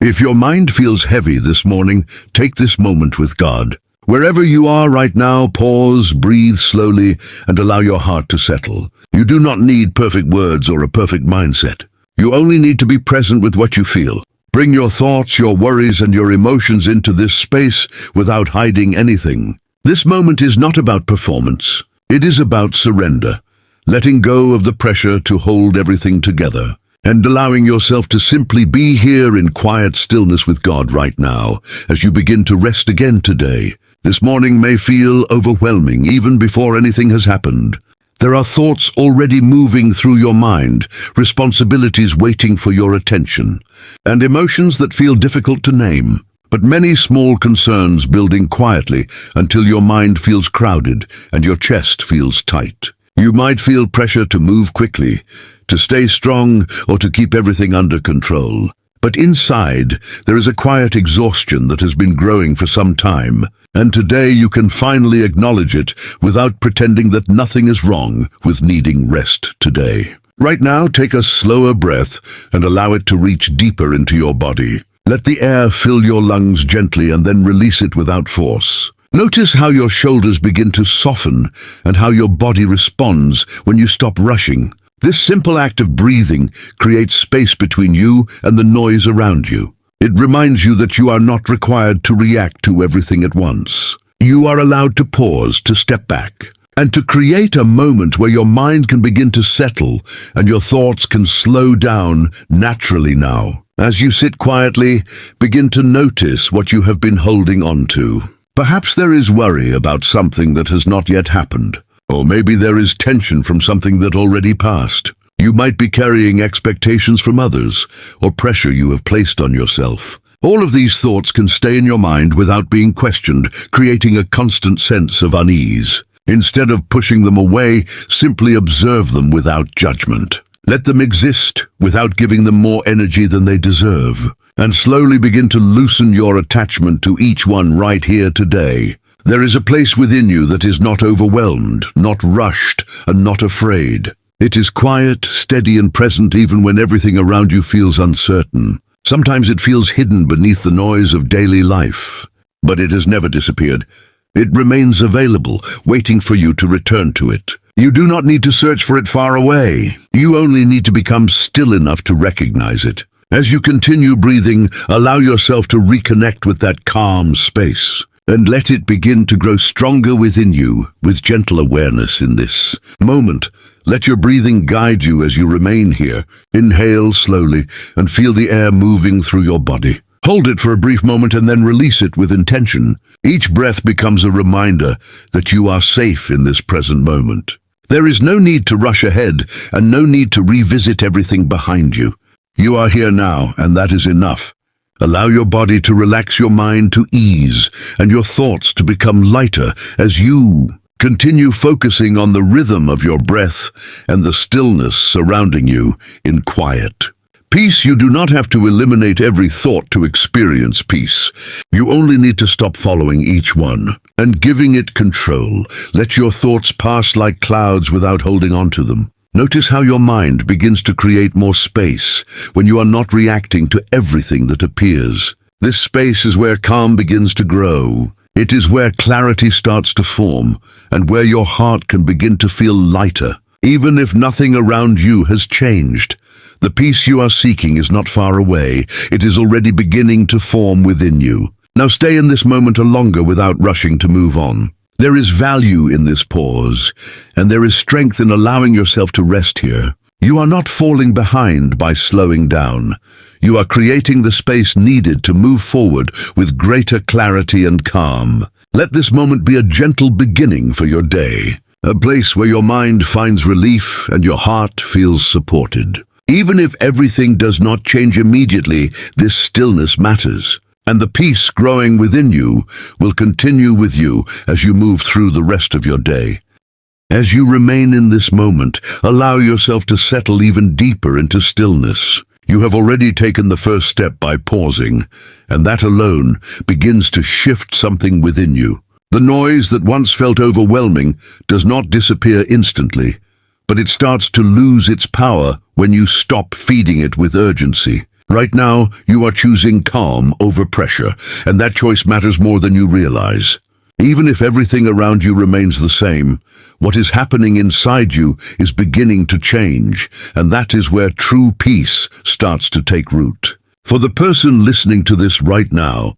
If your mind feels heavy this morning, take this moment with God. Wherever you are right now, pause, breathe slowly, and allow your heart to settle. You do not need perfect words or a perfect mindset. You only need to be present with what you feel. Bring your thoughts, your worries, and your emotions into this space without hiding anything. This moment is not about performance. It is about surrender, letting go of the pressure to hold everything together, and allowing yourself to simply be here in quiet stillness with God right now, as you begin to rest again today. This morning may feel overwhelming even before anything has happened. There are thoughts already moving through your mind, responsibilities waiting for your attention, and emotions that feel difficult to name. But many small concerns building quietly until your mind feels crowded and your chest feels tight. You might feel pressure to move quickly, to stay strong, or to keep everything under control. But inside, there is a quiet exhaustion that has been growing for some time, and today you can finally acknowledge it without pretending that nothing is wrong with needing rest today. Right now, take a slower breath and allow it to reach deeper into your body. Let the air fill your lungs gently and then release it without force. Notice how your shoulders begin to soften and how your body responds when you stop rushing. This simple act of breathing creates space between you and the noise around you. It reminds you that you are not required to react to everything at once. You are allowed to pause, to step back, and to create a moment where your mind can begin to settle and your thoughts can slow down naturally now. As you sit quietly, begin to notice what you have been holding on to. Perhaps there is worry about something that has not yet happened, or maybe there is tension from something that already passed. You might be carrying expectations from others, or pressure you have placed on yourself. All of these thoughts can stay in your mind without being questioned, creating a constant sense of unease. Instead of pushing them away, simply observe them without judgment. Let them exist without giving them more energy than they deserve, and slowly begin to loosen your attachment to each one right here today. There is a place within you that is not overwhelmed, not rushed, and not afraid. It is quiet, steady, and present even when everything around you feels uncertain. Sometimes it feels hidden beneath the noise of daily life, but it has never disappeared. It remains available, waiting for you to return to it. You do not need to search for it far away. You only need to become still enough to recognize it. As you continue breathing, allow yourself to reconnect with that calm space, and let it begin to grow stronger within you with gentle awareness in this moment. Let your breathing guide you as you remain here. Inhale slowly and feel the air moving through your body. Hold it for a brief moment and then release it with intention. Each breath becomes a reminder that you are safe in this present moment. There is no need to rush ahead and no need to revisit everything behind you. You are here now, and that is enough. Allow your body to relax, your mind to ease, and your thoughts to become lighter as you continue focusing on the rhythm of your breath and the stillness surrounding you in quiet. Peace, you do not have to eliminate every thought to experience peace. You only need to stop following each one and giving it control. Let your thoughts pass like clouds without holding on to them. Notice how your mind begins to create more space when you are not reacting to everything that appears. This space is where calm begins to grow. It is where clarity starts to form and where your heart can begin to feel lighter, even if nothing around you has changed. The peace you are seeking is not far away. It is already beginning to form within you. Now stay in this moment longer without rushing to move on. There is value in this pause, and there is strength in allowing yourself to rest here. You are not falling behind by slowing down. You are creating the space needed to move forward with greater clarity and calm. Let this moment be a gentle beginning for your day, a place where your mind finds relief and your heart feels supported. Even if everything does not change immediately, this stillness matters, and the peace growing within you will continue with you as you move through the rest of your day. As you remain in this moment, allow yourself to settle even deeper into stillness. You have already taken the first step by pausing, and that alone begins to shift something within you. The noise that once felt overwhelming does not disappear instantly, but it starts to lose its power when you stop feeding it with urgency. Right now, you are choosing calm over pressure, and that choice matters more than you realize. Even if everything around you remains the same, what is happening inside you is beginning to change, and that is where true peace starts to take root. For the person listening to this right now,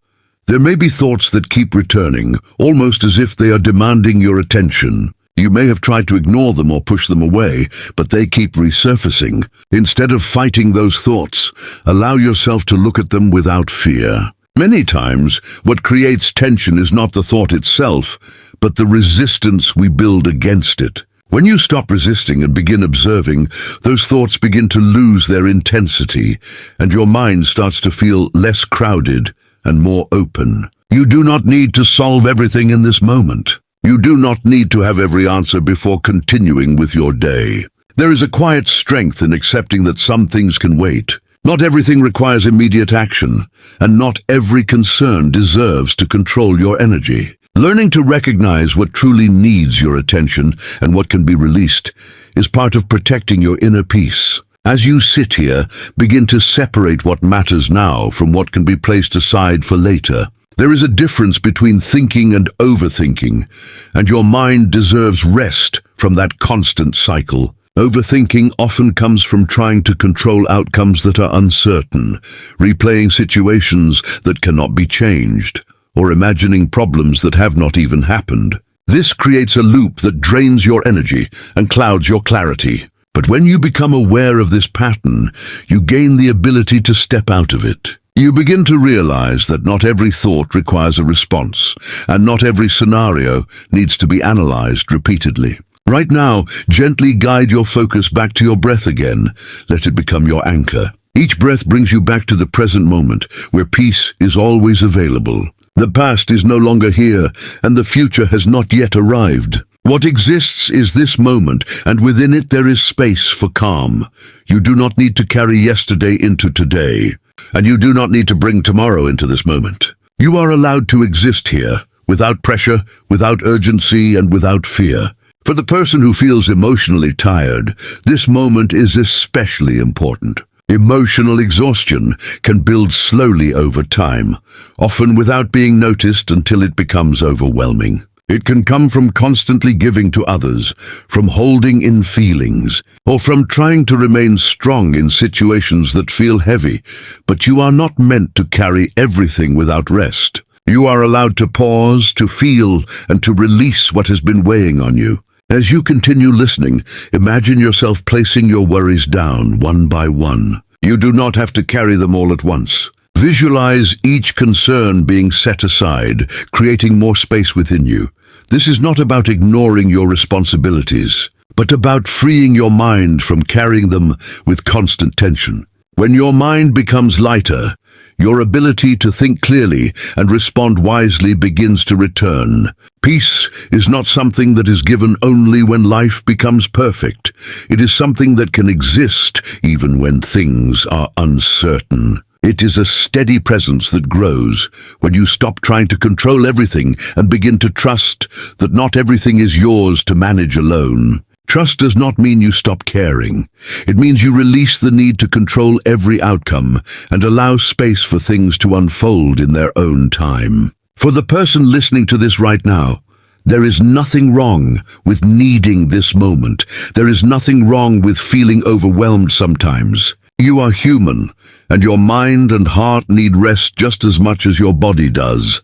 there may be thoughts that keep returning, almost as if they are demanding your attention. You may have tried to ignore them or push them away, but they keep resurfacing. Instead of fighting those thoughts, allow yourself to look at them without fear. Many times, what creates tension is not the thought itself, but the resistance we build against it. When you stop resisting and begin observing, those thoughts begin to lose their intensity, and your mind starts to feel less crowded and more open. You do not need to solve everything in this moment. You do not need to have every answer before continuing with your day. There is a quiet strength in accepting that some things can wait. Not everything requires immediate action, and not every concern deserves to control your energy. Learning to recognize what truly needs your attention and what can be released is part of protecting your inner peace. As you sit here, begin to separate what matters now from what can be placed aside for later. There is a difference between thinking and overthinking, and your mind deserves rest from that constant cycle. Overthinking often comes from trying to control outcomes that are uncertain, replaying situations that cannot be changed, or imagining problems that have not even happened. This creates a loop that drains your energy and clouds your clarity. But when you become aware of this pattern, you gain the ability to step out of it. You begin to realize that not every thought requires a response, and not every scenario needs to be analyzed repeatedly. Right now, gently guide your focus back to your breath again. Let it become your anchor. Each breath brings you back to the present moment, where peace is always available. The past is no longer here, and the future has not yet arrived. What exists is this moment, and within it there is space for calm. You do not need to carry yesterday into today, and you do not need to bring tomorrow into this moment. You are allowed to exist here, without pressure, without urgency, and without fear. For the person who feels emotionally tired, this moment is especially important. Emotional exhaustion can build slowly over time, often without being noticed until it becomes overwhelming. It can come from constantly giving to others, from holding in feelings, or from trying to remain strong in situations that feel heavy. But you are not meant to carry everything without rest. You are allowed to pause, to feel, and to release what has been weighing on you. As you continue listening, imagine yourself placing your worries down one by one. You do not have to carry them all at once. Visualize each concern being set aside, creating more space within you. This is not about ignoring your responsibilities, but about freeing your mind from carrying them with constant tension. When your mind becomes lighter, your ability to think clearly and respond wisely begins to return. Peace is not something that is given only when life becomes perfect. It is something that can exist even when things are uncertain. It is a steady presence that grows when you stop trying to control everything and begin to trust that not everything is yours to manage alone. Trust does not mean you stop caring. It means you release the need to control every outcome and allow space for things to unfold in their own time. For the person listening to this right now, there is nothing wrong with needing this moment. There is nothing wrong with feeling overwhelmed sometimes. You are human, and your mind and heart need rest just as much as your body does.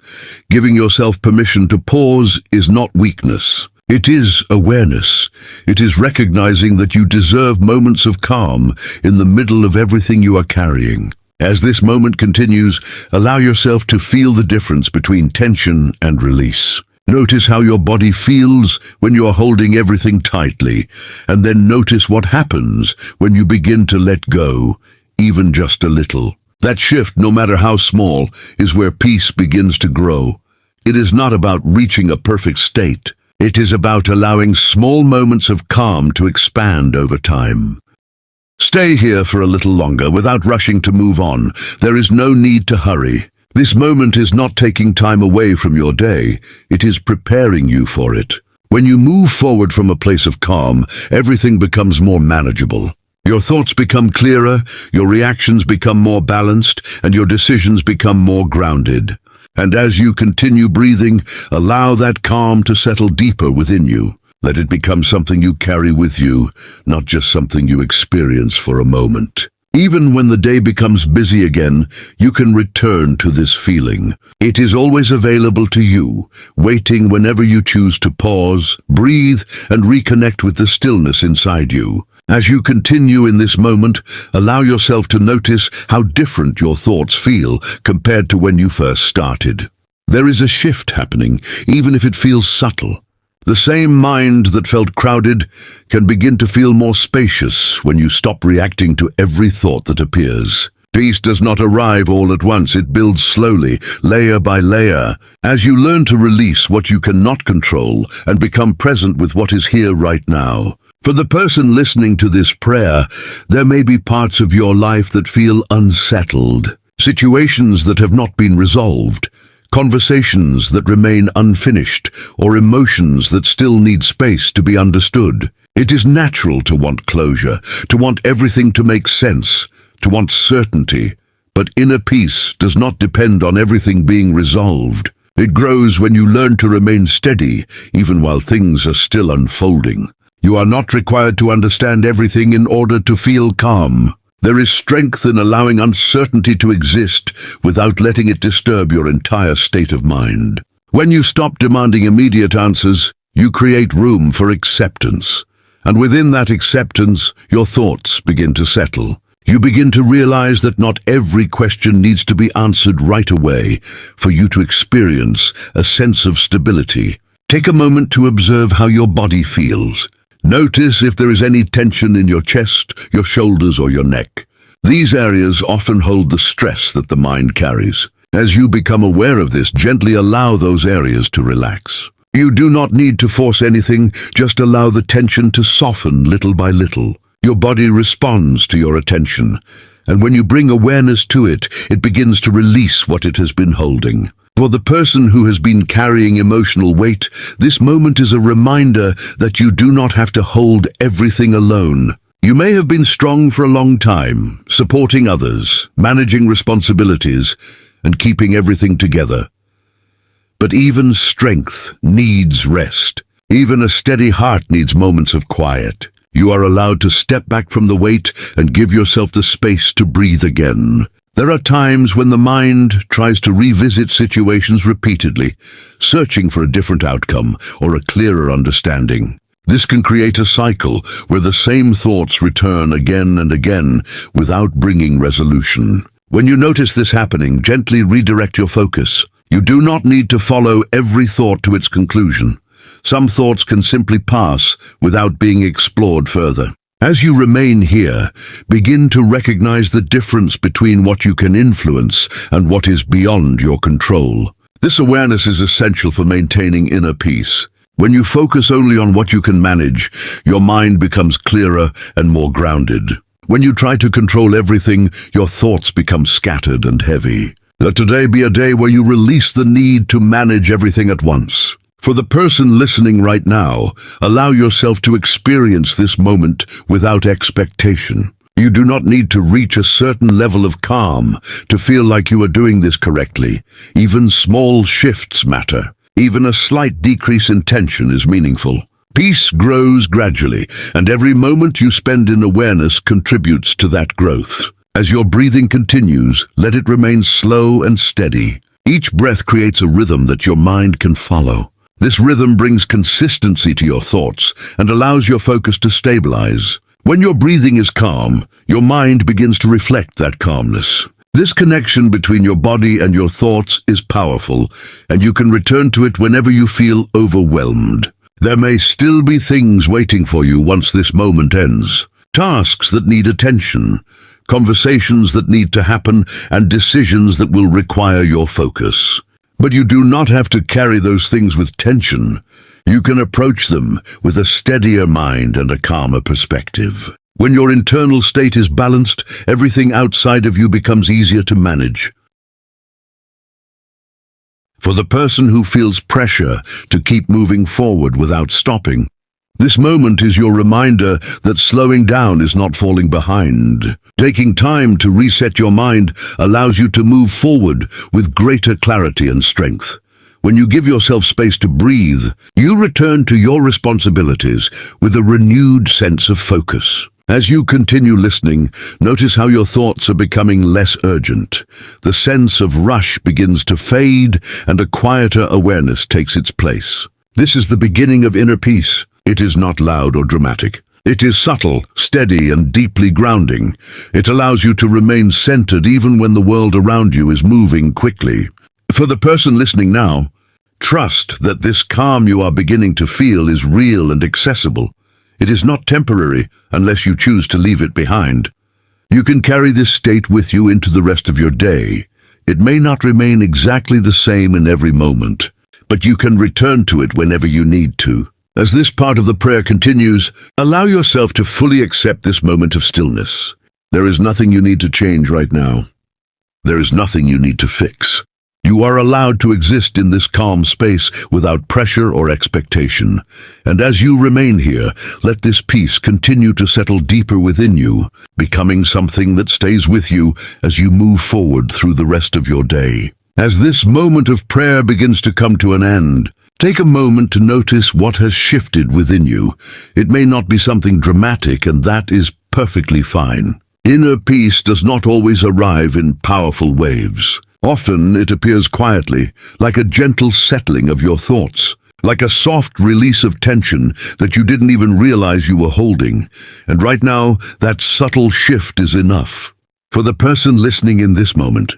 Giving yourself permission to pause is not weakness. It is awareness. It is recognizing that you deserve moments of calm in the middle of everything you are carrying. As this moment continues, allow yourself to feel the difference between tension and release. Notice how your body feels when you are holding everything tightly, and then notice what happens when you begin to let go, even just a little. That shift, no matter how small, is where peace begins to grow. It is not about reaching a perfect state. It is about allowing small moments of calm to expand over time. Stay here for a little longer without rushing to move on. There is no need to hurry. This moment is not taking time away from your day. It is preparing you for it. When you move forward from a place of calm, everything becomes more manageable. Your thoughts become clearer, your reactions become more balanced, and your decisions become more grounded. And as you continue breathing, allow that calm to settle deeper within you. Let it become something you carry with you, not just something you experience for a moment. Even when the day becomes busy again, you can return to this feeling. It is always available to you, waiting whenever you choose to pause, breathe, and reconnect with the stillness inside you. As you continue in this moment, allow yourself to notice how different your thoughts feel compared to when you first started. There is a shift happening, even if it feels subtle. The same mind that felt crowded can begin to feel more spacious when you stop reacting to every thought that appears. Peace does not arrive all at once, it builds slowly, layer by layer, as you learn to release what you cannot control and become present with what is here right now. For the person listening to this prayer, there may be parts of your life that feel unsettled, situations that have not been resolved, conversations that remain unfinished, or emotions that still need space to be understood. It is natural to want closure, to want everything to make sense, to want certainty, but inner peace does not depend on everything being resolved. It grows when you learn to remain steady, even while things are still unfolding. You are not required to understand everything in order to feel calm. There is strength in allowing uncertainty to exist without letting it disturb your entire state of mind. When you stop demanding immediate answers, you create room for acceptance. And within that acceptance, your thoughts begin to settle. You begin to realize that not every question needs to be answered right away for you to experience a sense of stability. Take a moment to observe how your body feels. Notice if there is any tension in your chest, your shoulders, or your neck. These areas often hold the stress that the mind carries. As you become aware of this, gently allow those areas to relax. You do not need to force anything, just allow the tension to soften little by little. Your body responds to your attention, and when you bring awareness to it, it begins to release what it has been holding. For the person who has been carrying emotional weight, this moment is a reminder that you do not have to hold everything alone. You may have been strong for a long time, supporting others, managing responsibilities, and keeping everything together. But even strength needs rest. Even a steady heart needs moments of quiet. You are allowed to step back from the weight and give yourself the space to breathe again. There are times when the mind tries to revisit situations repeatedly, searching for a different outcome or a clearer understanding. This can create a cycle where the same thoughts return again and again without bringing resolution. When you notice this happening, gently redirect your focus. You do not need to follow every thought to its conclusion. Some thoughts can simply pass without being explored further. As you remain here, begin to recognize the difference between what you can influence and what is beyond your control. This awareness is essential for maintaining inner peace. When you focus only on what you can manage, your mind becomes clearer and more grounded. When you try to control everything, your thoughts become scattered and heavy. Let today be a day where you release the need to manage everything at once. For the person listening right now, allow yourself to experience this moment without expectation. You do not need to reach a certain level of calm to feel like you are doing this correctly. Even small shifts matter. Even a slight decrease in tension is meaningful. Peace grows gradually, and every moment you spend in awareness contributes to that growth. As your breathing continues, let it remain slow and steady. Each breath creates a rhythm that your mind can follow. This rhythm brings consistency to your thoughts and allows your focus to stabilize. When your breathing is calm, your mind begins to reflect that calmness. This connection between your body and your thoughts is powerful, and you can return to it whenever you feel overwhelmed. There may still be things waiting for you once this moment ends. Tasks that need attention, conversations that need to happen, and decisions that will require your focus. But you do not have to carry those things with tension. You can approach them with a steadier mind and a calmer perspective. When your internal state is balanced, everything outside of you becomes easier to manage. For the person who feels pressure to keep moving forward without stopping, This moment is your reminder that slowing down is not falling behind. Taking time to reset your mind allows you to move forward with greater clarity and strength. When you give yourself space to breathe, you return to your responsibilities with a renewed sense of focus. As you continue listening, notice how your thoughts are becoming less urgent. The sense of rush begins to fade, and a quieter awareness takes its place. This is the beginning of inner peace. It is not loud or dramatic. It is subtle, steady, and deeply grounding. It allows you to remain centered even when the world around you is moving quickly. For the person listening now, trust that this calm you are beginning to feel is real and accessible. It is not temporary unless you choose to leave it behind. You can carry this state with you into the rest of your day. It may not remain exactly the same in every moment, but you can return to it whenever you need to. As this part of the prayer continues, allow yourself to fully accept this moment of stillness. There is nothing you need to change right now. There is nothing you need to fix. You are allowed to exist in this calm space without pressure or expectation. And as you remain here, let this peace continue to settle deeper within you, becoming something that stays with you as you move forward through the rest of your day. As this moment of prayer begins to come to an end, take a moment to notice what has shifted within you. It may not be something dramatic, and that is perfectly fine. Inner peace does not always arrive in powerful waves. Often it appears quietly, like a gentle settling of your thoughts, like a soft release of tension that you didn't even realize you were holding. And right now, that subtle shift is enough. For the person listening in this moment,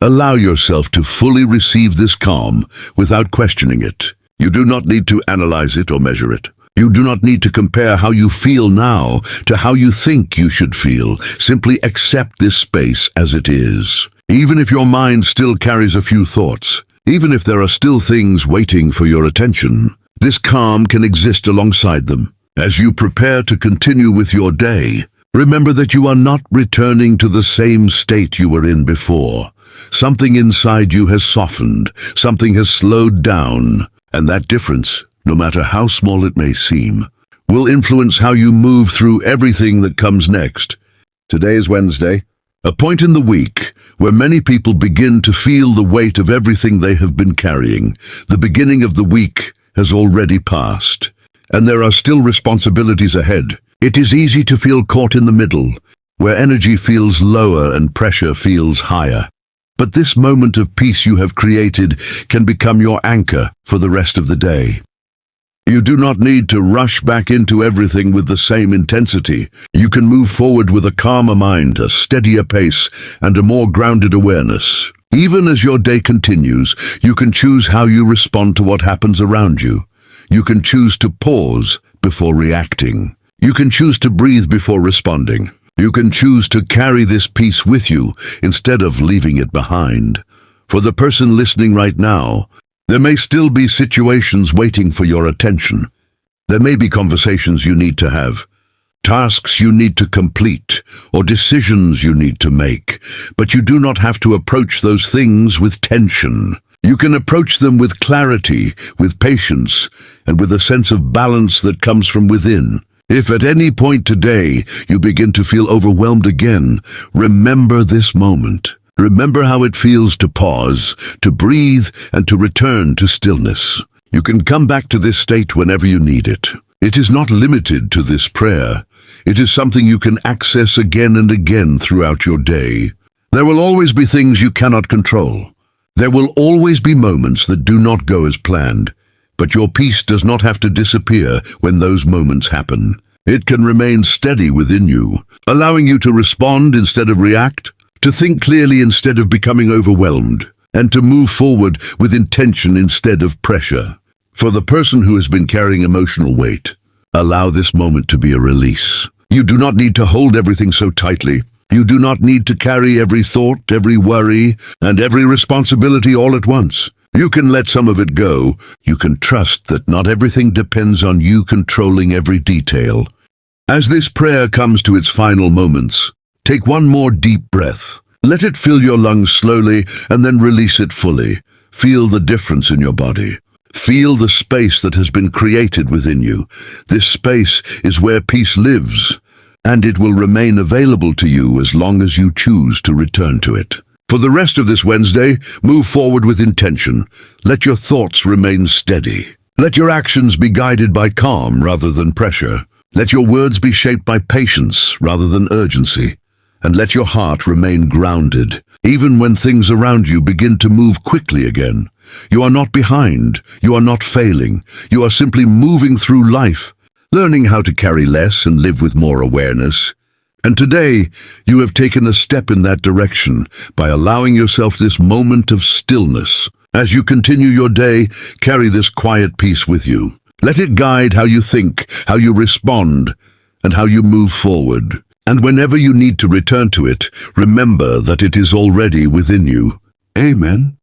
allow yourself to fully receive this calm without questioning it. You do not need to analyze it or measure it. You do not need to compare how you feel now to how you think you should feel. Simply accept this space as it is. Even if your mind still carries a few thoughts, even if there are still things waiting for your attention, this calm can exist alongside them. As you prepare to continue with your day, remember that you are not returning to the same state you were in before. Something inside you has softened, something has slowed down, and that difference, no matter how small it may seem, will influence how you move through everything that comes next. Today is Wednesday, a point in the week where many people begin to feel the weight of everything they have been carrying. The beginning of the week has already passed, and there are still responsibilities ahead. It is easy to feel caught in the middle, where energy feels lower and pressure feels higher. But this moment of peace you have created can become your anchor for the rest of the day. You do not need to rush back into everything with the same intensity. You can move forward with a calmer mind, a steadier pace, and a more grounded awareness. Even as your day continues, you can choose how you respond to what happens around you. You can choose to pause before reacting. You can choose to breathe before responding. You can choose to carry this peace with you instead of leaving it behind. For the person listening right now, there may still be situations waiting for your attention. There may be conversations you need to have, tasks you need to complete, or decisions you need to make, but you do not have to approach those things with tension. You can approach them with clarity, with patience, and with a sense of balance that comes from within. If at any point today you begin to feel overwhelmed again, remember this moment. Remember how it feels to pause, to breathe, and to return to stillness. You can come back to this state whenever you need it. It is not limited to this prayer. It is something you can access again and again throughout your day. There will always be things you cannot control. There will always be moments that do not go as planned. But your peace does not have to disappear when those moments happen. It can remain steady within you, allowing you to respond instead of react, to think clearly instead of becoming overwhelmed, and to move forward with intention instead of pressure. For the person who has been carrying emotional weight, allow this moment to be a release. You do not need to hold everything so tightly. You do not need to carry every thought, every worry, and every responsibility all at once. You can let some of it go. You can trust that not everything depends on you controlling every detail. As this prayer comes to its final moments, take one more deep breath. Let it fill your lungs slowly and then release it fully. Feel the difference in your body. Feel the space that has been created within you. This space is where peace lives, and it will remain available to you as long as you choose to return to it. For the rest of this Wednesday, move forward with intention. Let your thoughts remain steady. Let your actions be guided by calm rather than pressure. Let your words be shaped by patience rather than urgency. And let your heart remain grounded, even when things around you begin to move quickly again. You are not behind. You are not failing. You are simply moving through life, learning how to carry less and live with more awareness. And today, you have taken a step in that direction by allowing yourself this moment of stillness. As you continue your day, carry this quiet peace with you. Let it guide how you think, how you respond, and how you move forward. And whenever you need to return to it, remember that it is already within you. Amen.